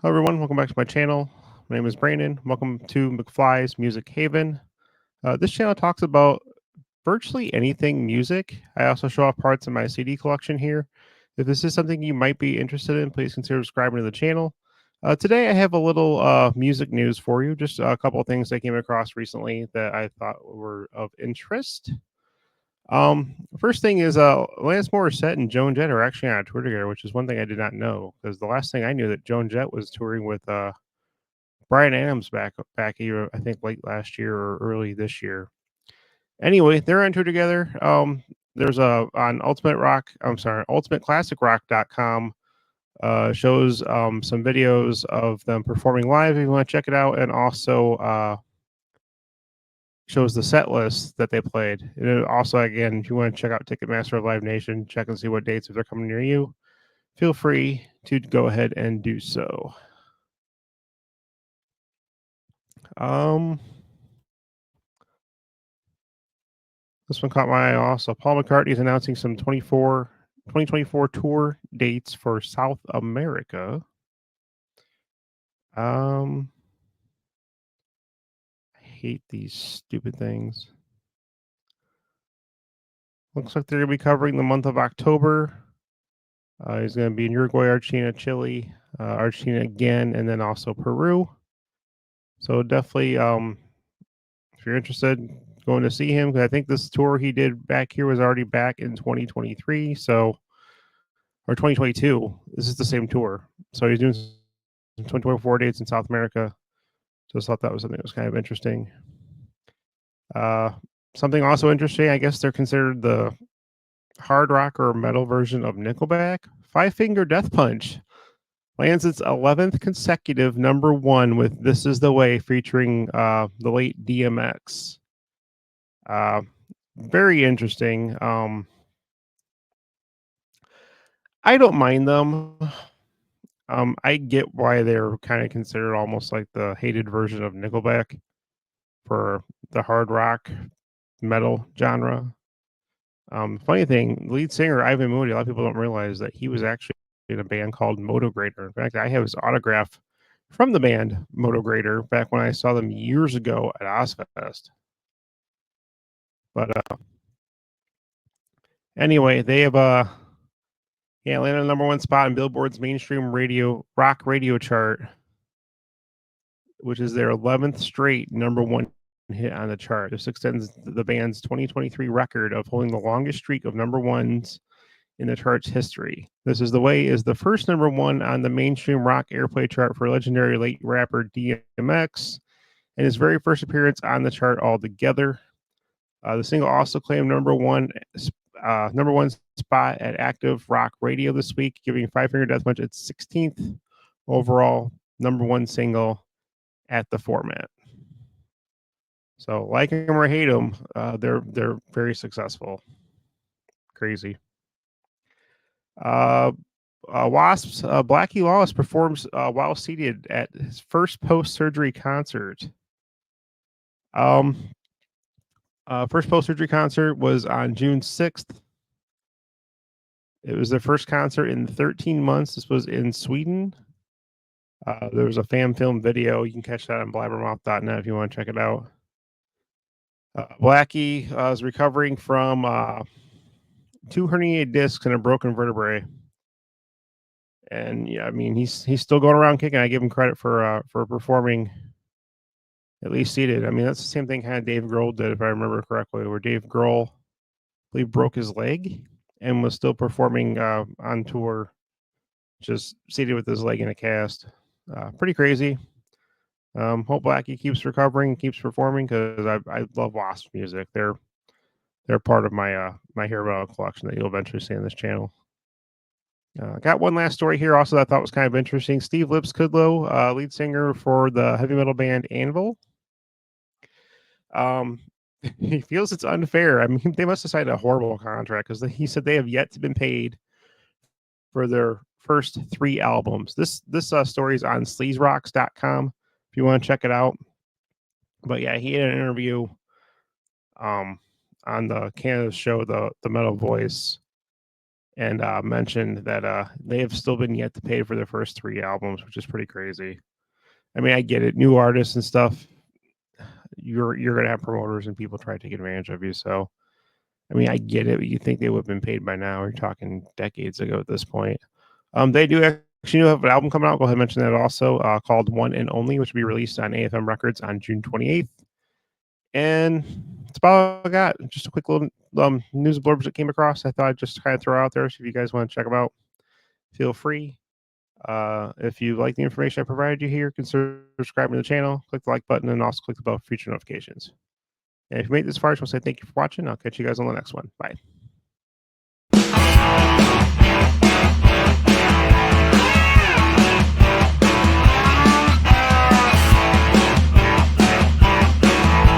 Hello, everyone. Welcome back to my channel. My name is Brandon. Welcome to McFly's Music Haven. This channel talks about virtually anything music. I also show off parts of my CD collection here. If this is something you might be interested in, please consider subscribing to the channel. Today, I have a little music news for you. Just a couple of things I came across recently that I thought were of interest. First thing is Alanis Morissette and Joan Jett are actually on a tour together, which is one thing I did not know because the last thing I knew that Joan Jett was touring with Brian Adams back here, I think late last year or early this year. Anyway, they're on tour together. There's a on ultimateclassicrock.com shows some videos of them performing live if you want to check it out, and also shows the set list that they played. And it also, again, if you want to check out Ticketmaster or Live Nation, check and see what dates if they're coming near you. Feel free to go ahead and do so. This one caught my eye also. Paul McCartney is announcing some 2024 tour dates for South America. I hate these stupid things. Looks like they're going to be covering the month of October. He's going to be in Uruguay, Argentina, Chile, Argentina again, and then also Peru. So definitely, if you're interested, going to see him, because I think this tour he did back here was already back in 2023, or 2022. This is the same tour. So he's doing some 2024 dates in South America. Just thought that was something that was kind of interesting. Something also interesting, I guess they're considered the hard rock or metal version of Nickelback. Five Finger Death Punch lands its 11th consecutive #1 with "This Is the Way" featuring the late DMX. Very interesting. I don't mind them. I get why they're kind of considered almost like the hated version of Nickelback for the hard rock metal genre. Funny thing, lead singer Ivan Moody, a lot of people don't realize that he was actually in a band called Motograder. In fact, I have his autograph from the band Motograder back when I saw them years ago at Ozfest. But anyway, they have landed on the #1 spot in Billboard's mainstream rock radio chart, which is their 11th straight #1 hit on the chart. This extends the band's 2023 record of holding the longest streak of #1s in the chart's history. This Is the Way is the first #1 on the mainstream rock airplay chart for legendary late rapper DMX, and his very first appearance on the chart altogether. The single also claimed #1 spot at Active Rock Radio this week, giving Five Finger Death Punch its 16th overall #1 single at the format. So, like them or hate them, they're very successful. Crazy. Wasps, Blackie Lawless performs while seated at his first post-surgery concert. First post-surgery concert was on June 6th. It was their first concert in 13 months. This was in Sweden. There was a fan film video. You can catch that on blabbermouth.net if you want to check it out. Blackie is recovering from 2 herniated discs and a broken vertebrae. And yeah, I mean he's still going around kicking. I give him credit for performing at least seated. I mean that's the same thing kind of Dave Grohl did, if I remember correctly, where Dave Grohl, I believe, broke his leg and was still performing on tour, just seated with his leg in a cast. Pretty crazy. Hope Blackie keeps recovering, keeps performing, because I love Wasp music. They're part of my my hero collection that you'll eventually see on this channel. Got one last story here also that I thought was kind of interesting. Steve Lipskudlow, lead singer for the heavy metal band Anvil. He feels it's unfair. I mean, they must have signed a horrible contract because he said they have yet to been paid for their first 3 albums. This story is on sleazeRocks.com if you want to check it out. But yeah, he had an interview on the Canada show, the Metal Voice, and mentioned that they have still been yet to pay for their first 3 albums, which is pretty crazy. I mean, I get it, new artists and stuff. You're gonna have promoters and people try to take advantage of you. So, I mean, I get it. But you think they would have been paid by now? You're talking decades ago at this point. They do actually have an album coming out. Go ahead and mention that also, called One and Only, which will be released on AFM Records on June 28th. And that's about all I got. Just a quick little news blurbs that came across. I thought I'd just kind of throw out there. So if you guys want to check them out, feel free. If you like the information I provided you here, consider subscribing to the channel. Click the like button and also click the bell for future notifications. And if you made this far, I just want to say thank you for watching. I'll catch you guys on the next one. Bye.